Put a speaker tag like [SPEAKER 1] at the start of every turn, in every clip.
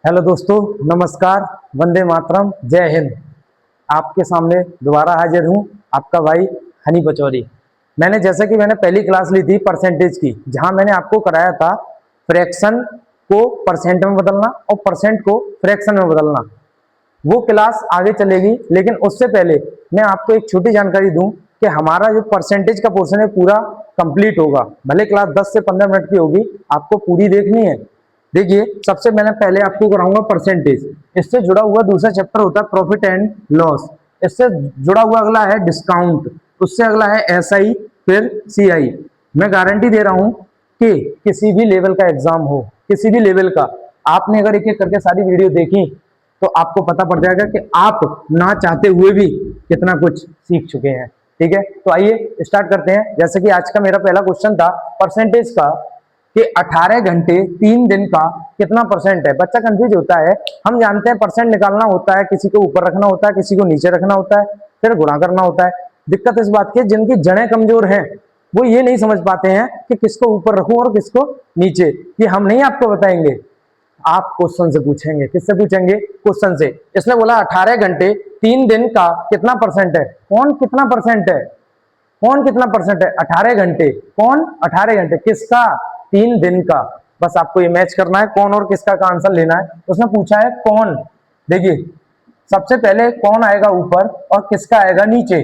[SPEAKER 1] Hello दोस्तों, नमस्कार, वंदे मातरम, जय हिंद। आपके सामने दोबारा हाजिर हूँ, आपका भाई हनी पचौरी। मैंने पहली क्लास ली थी परसेंटेज की, जहाँ मैंने आपको कराया था फ्रैक्शन को परसेंट में बदलना और परसेंट को फ्रैक्शन में बदलना। वो क्लास आगे चलेगी, लेकिन उससे पहले मैं आपको एक छोटी जानकारी दूं कि हमारा जो परसेंटेज का पोर्शन है पूरा कंप्लीट होगा। भले क्लास 10 से 15 मिनट की होगी, आपको पूरी देखनी है। देखिए, सबसे मैंने पहले आपको कराऊंगा परसेंटेज। इससे जुड़ा हुआ दूसरा चैप्टर होता है प्रॉफिट एंड लॉस। इससे जुड़ा हुआ अगला है डिस्काउंट, उससे अगला है एसआई, फिर सीआई। मैं गारंटी दे रहा हूं कि किसी भी लेवल का एग्जाम हो, किसी भी लेवल का, आपने अगर एक एक करके सारी वीडियो देखी तो आपको पता पड़ जाएगा कि आप ना चाहते हुए भी कितना कुछ सीख चुके हैं। ठीक है, तो आइए स्टार्ट करते हैं। जैसे कि आज का मेरा पहला क्वेश्चन था परसेंटेज का कि 18 घंटे 3 दिन का कितना परसेंट है। बच्चा कंफ्यूज होता है। हम जानते हैं परसेंट निकालना होता है, किसी को ऊपर रखना होता है, किसी को नीचे रखना होता है, फिर गुणा करना होता है। दिक्कत इस बात की, जिनकी जड़ें कमजोर हैं वो ये नहीं समझ पाते हैं कि किसको ऊपर रखूं और किसको नीचे। ये हम नहीं आपको बताएंगे, आप क्वेश्चन से पूछेंगे। किससे पूछेंगे? क्वेश्चन से। इसने बोला 18 घंटे 3 दिन का कितना परसेंट है। कौन कितना परसेंट है? कौन कितना परसेंट है? 18 घंटे। कौन? 18 घंटे किसका? 3 दिन का। बस आपको ये मैच करना है, कौन और किसका का आंसर लेना है। उसने पूछा है कौन। देखिए, सबसे पहले कौन आएगा ऊपर और किसका आएगा नीचे,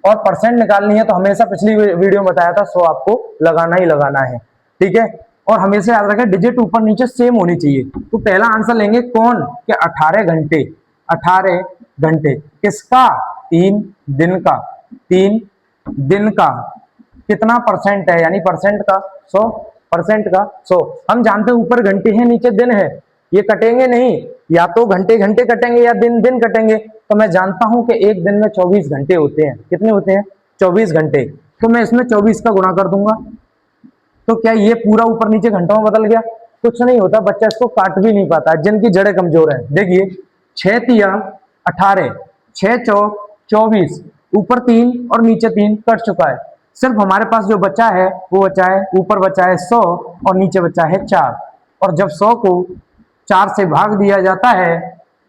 [SPEAKER 1] और परसेंट निकालनी है तो हमेशा पिछली वीडियो में बताया था 100 आपको लगाना ही लगाना है। ठीक है, और हमेशा याद रखें डिजिट ऊपर नीचे सेम होनी चाहिए। तो पहला आंसर लेंगे कौन के 18 घंटे। 18 घंटे किसका? 3 दिन का। 3 दिन का कितना परसेंट है, यानी परसेंट का 100, परसेंट का 100। हम जानते हैं ऊपर घंटे हैं नीचे दिन है, ये कटेंगे नहीं। या तो घंटे घंटे कटेंगे या दिन दिन कटेंगे। तो मैं जानता हूं कि एक दिन में 24 घंटे होते हैं। कितने होते हैं? 24 घंटे। तो मैं इसमें 24 का गुणा कर दूंगा। तो क्या ये पूरा ऊपर नीचे घंटों में बदल गया? कुछ नहीं होता, बच्चा इसको काट भी नहीं पाता, जिनकी जड़ें कमजोर है। देखिए, 6 तिया 18, 6 चौक 24, ऊपर 3 और नीचे 3 कट चुका है। सिर्फ हमारे पास जो बचा है वो बचा है, ऊपर बचा है 100 और नीचे बचा है 4। और जब 100 को 4 से भाग दिया जाता है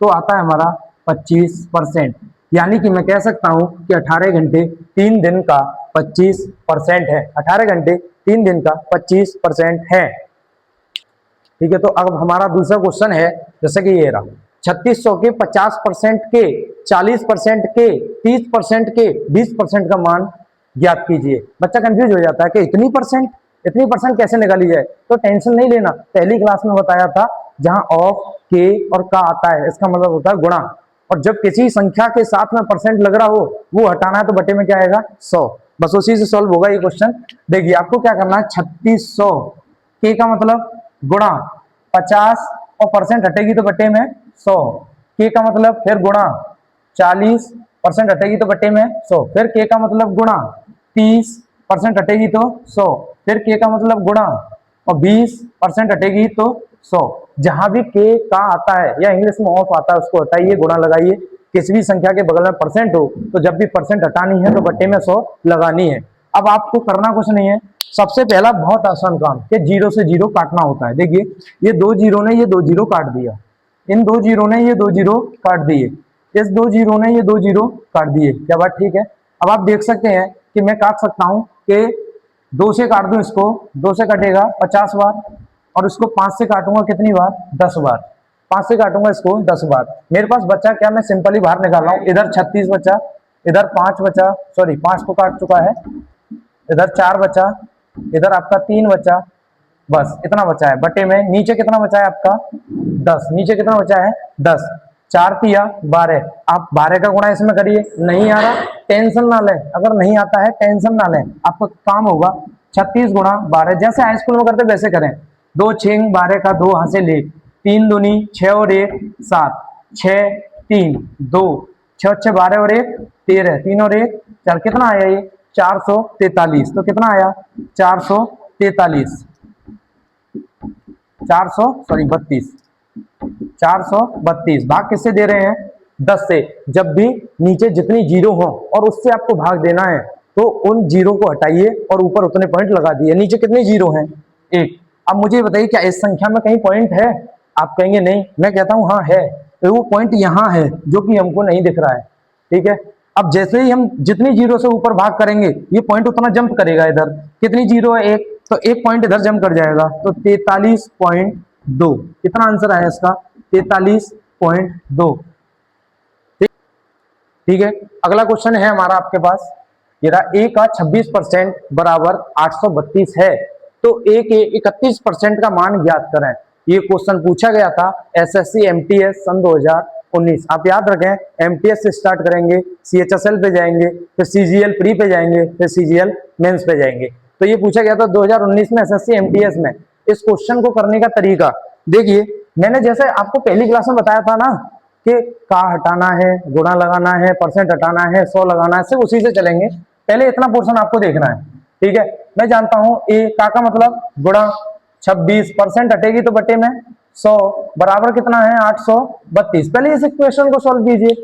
[SPEAKER 1] तो आता है हमारा 25%। यानी कि मैं कह सकता हूं कि 18 घंटे 3 दिन का 25% है। 18 घंटे 3 दिन का 25% है। ठीक है, तो अब हमारा दूसरा क्वेश्चन है, जैसे कि ये रहा 3600 के 50% के, 40% के, 30% के, 20% का मान ज्ञात कीजिए। बच्चा कंफ्यूज हो जाता है कि इतनी परसेंट कैसे निकाली जाए। तो टेंशन नहीं लेना, पहली क्लास में बताया था, जहां ऑफ, के और का आता है इसका मतलब होता है गुणा। और जब किसी संख्या के साथ में परसेंट लग रहा हो, वो हटाना है तो बटे में क्या आएगा? 100। बस उसी से सॉल्व होगा ये क्वेश्चन। देखिए, आपको क्या करना है, 3600 के का मतलब गुणा 50 और परसेंट हटेगी तो बटे में 100। के का मतलब फिर गुणा 40, परसेंट हटेगी तो बटे में 100। फिर के का मतलब गुणा 30, परसेंट हटेगी तो 100। फिर के का मतलब गुणा और 20, परसेंट हटेगी तो 100। जहां भी के का आता है या इंग्लिश में ऑफ आता है उसको हटाइए, गुणा लगाइए। किसी भी संख्या के बगल में परसेंट हो तो जब भी परसेंट हटानी है तो बटे में 100 लगानी है। अब आपको करना कुछ नहीं है, सबसे पहला बहुत आसान काम कि 0 से 0 काटना होता है। देखिए, ये 2 जीरो ने ये 2 जीरो काट दिया, इन 2 जीरो ने ये 2 जीरो काट दिए, इस 2 जीरो ने ये 2 जीरो काट दिए। क्या बात ठीक है? अब आप देख सकते हैं कि मैं काट सकता हूं कि 2 से काट दूं इसको, 2 से कटेगा 50 बार, और इसको 5 से काटूंगा कितनी बार? 10 बार। 5 से काटूंगा इसको 10 बार। मेरे पास बचा क्या? मैं सिंपली बाहर निकाल रहा हूं। इधर 36 बचा, इधर 5 बचा, सॉरी 5 को काट चुका है, इधर 4 बचा, इधर आपका 3 बचा, बस इतना बचा है। बटे में नीचे कितना बचा है आपका? 10। नीचे कितना बचा है? 10। 4 तिया 12। आप 12 का गुणा इसमें करिए। नहीं आ रहा, टेंशन ना लें। अगर नहीं आता है टेंशन ना लें, आपका काम होगा 36 गुणा 12, जैसे हाई स्कूल में करते वैसे करें। 2 6 12 का 2 हासिल 1, 3 दूनी 6 और 1 7, 6 3 2, 6 6 12 और 1 13, 3 और 1 4, कितना आया ये? 443। तो कितना आया? 443, 432, 432। भाग किससे दे रहे हैं? 10 से। जब भी नीचे जितनी जीरो हो और उससे आपको भाग देना है तो उन जीरो को हटाइए और ऊपर उतने पॉइंट लगा दिए। नीचे कितने जीरो हैं? 1। अब मुझे बताइए, क्या इस संख्या में कहीं पॉइंट है? आप कहेंगे नहीं, मैं कहता हूं हाँ है, तो वो पॉइंट यहाँ है जो कि हमको नहीं दिख रहा है। ठीक है, अब जैसे ही हम जितनी जीरो से ऊपर भाग करेंगे ये पॉइंट उतना जंप करेगा इधर। कितनी जीरो है? एक, तो एक पॉइंट इधर जंप कर जाएगा, तो 43.2। कितना आंसर आया इसका? 43.2। ठीक है, अगला क्वेश्चन है हमारा आपके पास, ये रहा ए का 26% बराबर 832 है, तो ए के 31% का मान ज्ञात करें। ये क्वेश्चन पूछा गया था एसएससी एमटीएस सन 2019। आप याद रखें, एमटीएस से स्टार्ट करेंगे, सीएचएसएल पे जाएंगे, फिर सीजीएल प्री पे जाएंगे, फिर सीजीएल मेंस पे जाएंगे। तो ये पूछा गया था 2019 में एसएससी एमटीएस में। इस क्वेश्चन को करने का तरीका देखिए, मैंने जैसे आपको पहली क्लास में बताया था ना कि का हटाना है, गुणा लगाना है, परसेंट हटाना है, 100 लगाना है, सिर्फ उसी से चलेंगे। पहले इतना पोर्शन आपको देखना है। ठीक है, मैं जानता हूं ए का मतलब गुणा 26% हटेगी तो बटे में 100 बराबर कितना है 832। पहले इस इक्वेशन को सॉल्व कीजिए,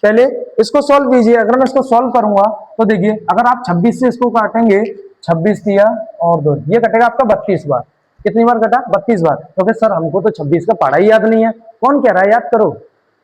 [SPEAKER 1] पहले इसको सॉल्व कीजिए। अगर मैं इसको सॉल्व करूंगा तो देखिए, अगर आप 26 से इसको काटेंगे, 26 दिया और 2, ये कटेगा आपका 32 बार। कितनी बार कटा? 32 बार। तो फिर सर हमको तो 26 का पढ़ा ही याद नहीं है। कौन कह रहा है याद करो?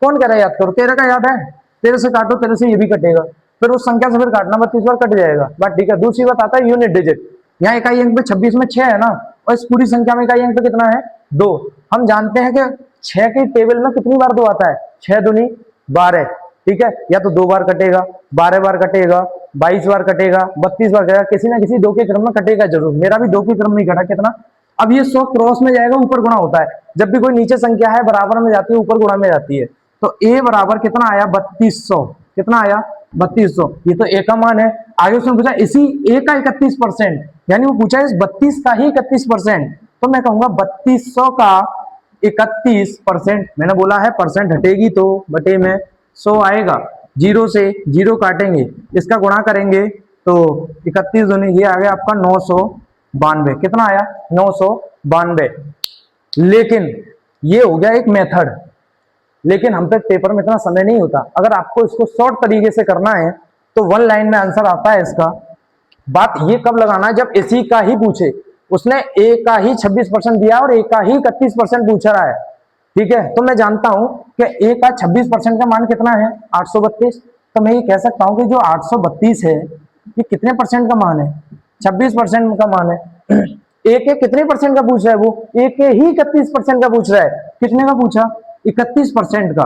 [SPEAKER 1] कौन कह रहा है याद करो? 13 का याद है, 13 से काटो, 13 से ये भी कटेगा, फिर उस संख्या से फिर काटना, 32 बार कट जाएगा। बात ठीक है। दूसरी बात आता है यूनिट डिजिट। यहाँ इकाई अंक पे 26 में 6 है ना, और इस पूरी संख्या में इकाई अंक पे कितना है? 2। हम जानते हैं कि 6 की टेबल में कितनी बार 2 आता है? 6 दूनी 12। ठीक है, या तो 2 बार कटेगा, 12 बार कटेगा, 22 बार कटेगा, 32 बार कटेगा, किसी ना किसी 2 के क्रम में कटेगा जरूर। मेरा भी 2 के क्रम में ही कटा। कितना? अब ये 100 क्रॉस में जाएगा, ऊपर गुणा होता है। जब भी कोई नीचे संख्या है बराबर में जाती है, ऊपर गुणा में जाती है। तो ए बराबर कितना आया? 3200। कितना आया? 3200। ये तो ए का मान है। आगे उसने पूछा इसी ए का 31%, यानी वो पूछा इस 32 का ही 31%। तो मैं कहूंगा 3200 का 31%, मैंने बोला है परसेंट हटेगी तो बटे में 100 आएगा। जीरो से जीरो काटेंगे, इसका गुणा करेंगे तो 31 दूनी ये आ गया आपका 992। कितना आया? 992। लेकिन ये हो गया एक मेथड, लेकिन हम पे पेपर में इतना समय नहीं होता। अगर आपको इसको शॉर्ट तरीके से करना है तो 1 लाइन में आंसर आता है इसका। बात ये कब लगाना है? जब इसी का ही पूछे। उसने ए का ही 26% दिया और ए का ही 31% पूछ रहा है। ठीक है, तो मैं जानता हूं कि ए का 26% का मान कितना है? 832। तो मैं ये कह सकता हूं कि जो 832 है ये कितने परसेंट का मान है? 26% का मान है। ए के कितने परसेंट का पूछ रहा है? वो ए के ही 31% का पूछ रहा है। कितने का पूछा? 31% का।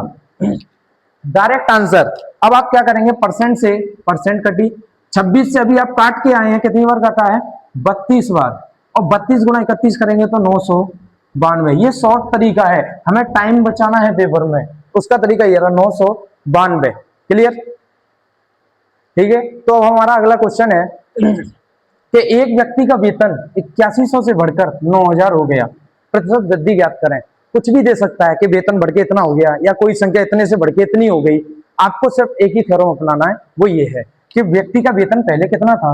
[SPEAKER 1] Direct answer. अब आप क्या करेंगे? परसेंट से परसेंट कटी, 26 से अभी आप काट के आए हैं, कितनी बार काटा है? 32 बार। और 32 गुणा 31 करेंगे तो 992। ये शॉर्ट तरीका है, हमें टाइम बचाना है पेपर में, उसका तरीका ये रहा 992। क्लियर? ठीक है, तो अब हमारा अगला क्वेश्चन है कि एक व्यक्ति का वेतन 8100 से बढ़कर 9000 हो गया, प्रतिशत वृद्धि ज्ञात करें। कुछ भी दे सकता है कि वेतन बढ़ के इतना हो गया, या कोई संख्या इतने से बढ़ के इतनी हो गई। आपको सिर्फ एक ही थ्योरम अपनाना है, वो ये है कि व्यक्ति का वेतन पहले कितना था?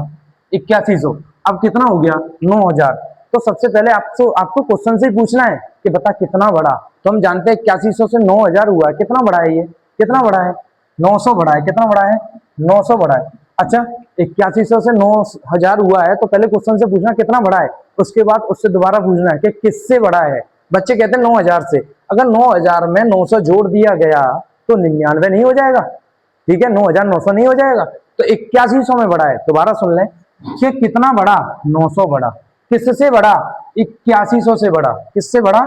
[SPEAKER 1] 8100, अब कितना हो गया? 9000। तो सबसे पहले आपको क्वेश्चन से ही पूछना है कि बता कितना बढ़ा। तो हम जानते हैं 8100 से 9000 हुआ है। कितना बढ़ा है? ये कितना बढ़ा है? 900 बढ़ा है। कितना बढ़ा है? 900 बढ़ा है। अच्छा, 8100 से 9000 हुआ है, तो पहले क्वेश्चन से पूछना कितना बढ़ा है, उसके बाद उससे दोबारा पूछना है कि किससे बढ़ा है। बच्चे कहते हैं 9000 से। अगर 9000 में 900 जोड़ दिया गया तो 99 नहीं हो जाएगा? ठीक है, 9900 नहीं हो जाएगा, तो 8100 में बढ़ा है। दोबारा सुन लें कि कितना बढ़ा? 900 बढ़ा। किससे बढ़ा? 8100 से बढ़ा। किससे बढ़ा?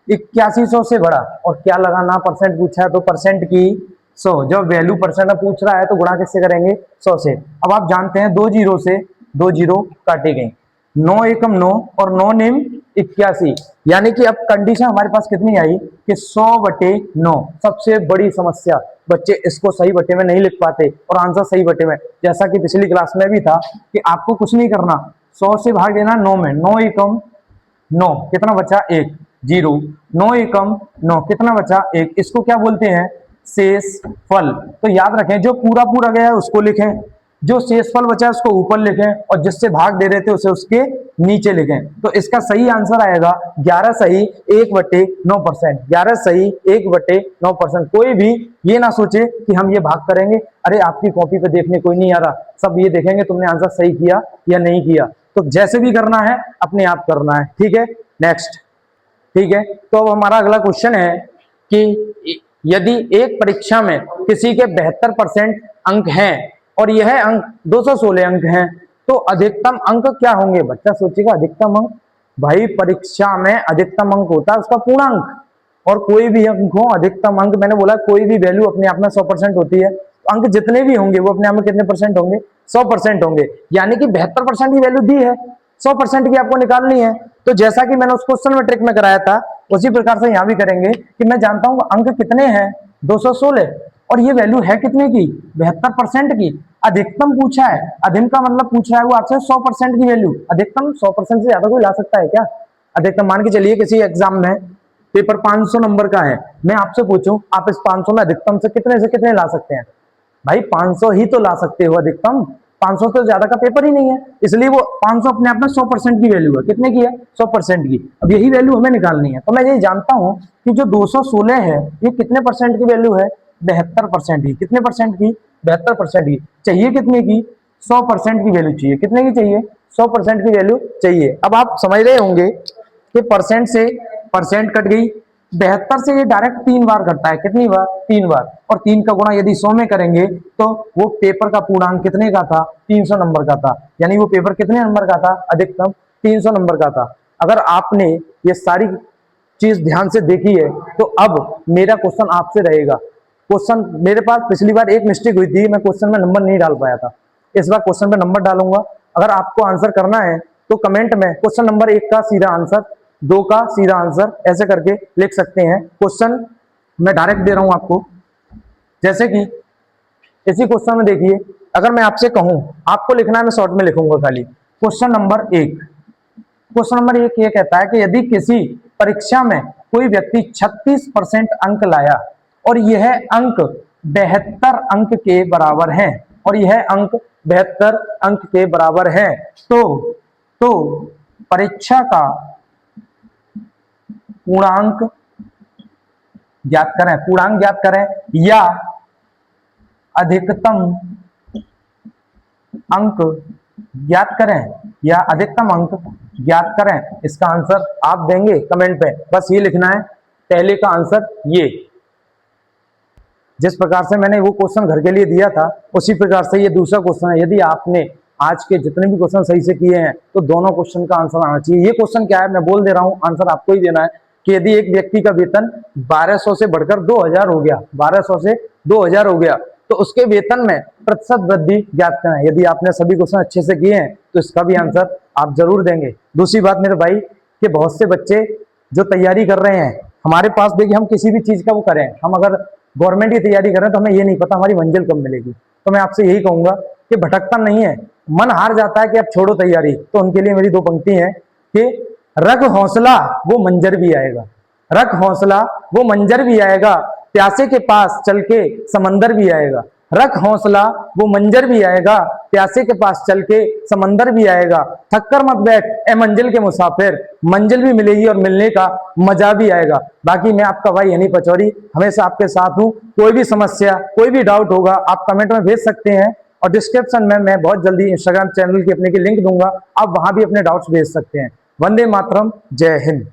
[SPEAKER 1] 8100 से बढ़ा। और क्या लगाना? परसेंट पूछा है तो परसेंट की 100। जब वैल्यू परसेंट में पूछ रहा है तो गुणा किससे करेंगे? 100 से। अब आप जानते हैं 2 जीरो से 2 जीरो काटी गई, 9 एकम 9 और 9 निम 81, यानी कि अब कंडीशन हमारे पास कितनी आई कि 100/9। सबसे बड़ी समस्या, बच्चे इसको सही बटे में नहीं लिख पाते और आंसर सही बटे में। जैसा कि पिछली क्लास में भी था कि आपको कुछ नहीं करना, 100 से भाग देना 9 में। 9 एकम 9, कितना बचा? 1 जीरो। 9 एकम 9, कितना बचा? 1। इसको क्या बोलते हैं? शेष फल। तो याद रखें, जो पूरा पूरा गया है उसको लिखें, जो शेषफल बचा है उसको ऊपर लिखें, और जिससे भाग दे रहे थे उसे उसके नीचे लिखें। तो इसका सही आंसर आएगा 11 सही 1/9%। 11 सही 1/9%। कोई भी ये ना सोचे कि हम ये भाग करेंगे, अरे आपकी कॉपी पे देखने कोई नहीं आ रहा, सब ये देखेंगे तुमने आंसर सही किया या नहीं किया। तो जैसे भी करना है अपने आप करना है। ठीक है, नेक्स्ट। ठीक है, तो अब हमारा अगला क्वेश्चन है कि यदि एक परीक्षा में किसी के 72% अंक हैं और यह अंक 216 अंक हैं, तो अधिकतम अंक क्या होंगे? बच्चा सोचेगा अधिकतम अंक, भाई परीक्षा में अधिकतम अंक होता है उसका पूर्णांक, और कोई भी अंक हो अधिकतम अंक, मैंने बोला कोई भी वैल्यू अपने आप में 100% होती है, तो अंक जितने भी होंगे वो अपने आप में कितने परसेंट होंगे? 100% होंगे, यानी कि 72% की वैल्यू दी है, 100% की आपको निकालनी है। तो जैसा कि मैंने उस क्वेश्चन में ट्रिक में कराया था, उसी प्रकार से यहां भी करेंगे कि मैं जानता हूं अंक कितने हैं, 216, और ये वैल्यू है कितने की? 72% की। अधिकतम पूछा है, अधिकतम का मतलब पूछ रहा है वो आपसे 100% की वैल्यू। अधिकतम 100% से ज्यादा कोई ला सकता है क्या? अधिकतम मान के चलिए किसी एग्जाम में पेपर 500 नंबर का है, मैं आपसे पूछूं आप इस 500 में अधिकतम से कितने ला सकते हैं? भाई 500 ही तो ला सकते हो अधिकतम, 500 तो ज्यादा का पेपर ही नहीं है, इसलिए वो 500 अपने आप में 100% की वैल्यू है। कितने की है? 100% की। अब यही वैल्यू हमें निकालनी है, तो मैं ये जानता हूं कि जो 216 है ये कितने परसेंट की वैल्यू है? 72% की। कितने परसेंट की? 72% की। चाहिए कितने की? 100% की वैल्यू चाहिए। कितने की चाहिए? 100% की वैल्यू चाहिए। अब आप समझ रहे होंगे कि परसेंट से परसेंट कट गई, 72 से ये डायरेक्ट 3 बार कटता है। कितनी बार? 3 बार। और 3 का गुणा यदि 100 में करेंगे तो वो पेपर का पूर्णांक कितने का था? 300 नंबर का था। यानी वो पेपर कितने नंबर का था? अधिकतम 300 नंबर का था। अगर आपने ये सारी चीज ध्यान से देखी है तो अब मेरा क्वेश्चन आपसे रहेगा। क्वेश्चन मेरे पास पिछली बार एक मिस्टेक हुई थी, मैं क्वेश्चन में नंबर नहीं डाल पाया था, इस बार क्वेश्चन में नंबर डालूंगा। अगर आपको आंसर करना है तो कमेंट में क्वेश्चन नंबर 1 का सीधा आंसर, 2 का सीधा आंसर, ऐसे करके लिख सकते हैं। क्वेश्चन मैं डायरेक्ट दे रहा हूं आपको, जैसे कि इसी क्वेश्चन में देखिए, अगर मैं आपसे कहूं आपको लिखना है, मैं शॉर्ट में लिखूंगा खाली। क्वेश्चन नंबर 1, क्वेश्चन नंबर 1 ये कहता है कि यदि किसी परीक्षा में कोई व्यक्ति 36% अंक लाया और यह अंक 72 अंक के बराबर है, और यह अंक 72 अंक के बराबर है, तो परीक्षा का पूर्णांक ज्ञात करें। पूर्णांक ज्ञात करें या अधिकतम अंक ज्ञात करें, या अधिकतम अंक ज्ञात करें। इसका आंसर आप देंगे कमेंट पे, बस ये लिखना है पहले का आंसर ये। जिस प्रकार से मैंने वो क्वेश्चन घर के लिए दिया था उसी प्रकार से ये दूसरा क्वेश्चन है। यदि आपने आज के जितने भी क्वेश्चन सही से किए हैं तो दोनों क्वेश्चन का आंसर आना चाहिए। ये क्वेश्चन क्या है मैं बोल दे रहा हूं, आंसर आपको ही देना है कि यदि एक व्यक्ति का वेतन 1200 से बढ़कर 2000 हो गया, 1200 से 2000 हो गया, तो उसके वेतन में प्रतिशत वृद्धि ज्ञात करें। यदि आपने सभी क्वेश्चन अच्छे से किए हैं तो इसका भी आंसर आप जरूर देंगे। दूसरी बात मेरे भाई कि बहुत से बच्चे जो तैयारी कर रहे हैं हमारे पास, देखिए हम किसी भी चीज का वो करें, हम अगर गवर्नमेंट की तैयारी कर रहे हैं तो हमें ये नहीं पता हमारी मंजिल कब मिलेगी। तो मैं आपसे यही कहूंगा कि भटकता नहीं है, मन हार जाता है कि अब छोड़ो तैयारी, तो उनके लिए मेरी 2 पंक्ति हैं कि रख हौसला वो मंजर भी आएगा, रख हौसला वो मंजर भी आएगा, प्यासे के पास चल के समंदर भी आएगा। रख हौसला वो मंजर भी आएगा, प्यासे के पास चल के समंदर भी आएगा। थककर मत बैठ ए मंजिल के मुसाफिर, मंजिल भी मिलेगी और मिलने का मजा भी आएगा। बाकी मैं आपका भाई हनी पचौरी हमेशा आपके साथ हूं। कोई भी समस्या, कोई भी डाउट होगा आप कमेंट में भेज सकते हैं, और डिस्क्रिप्शन में मैं बहुत जल्दी इंस्टाग्राम चैनल की अपने की लिंक दूंगा, आप वहां भी अपने डाउट्स भेज सकते हैं। वंदे मातरम, जय हिंद।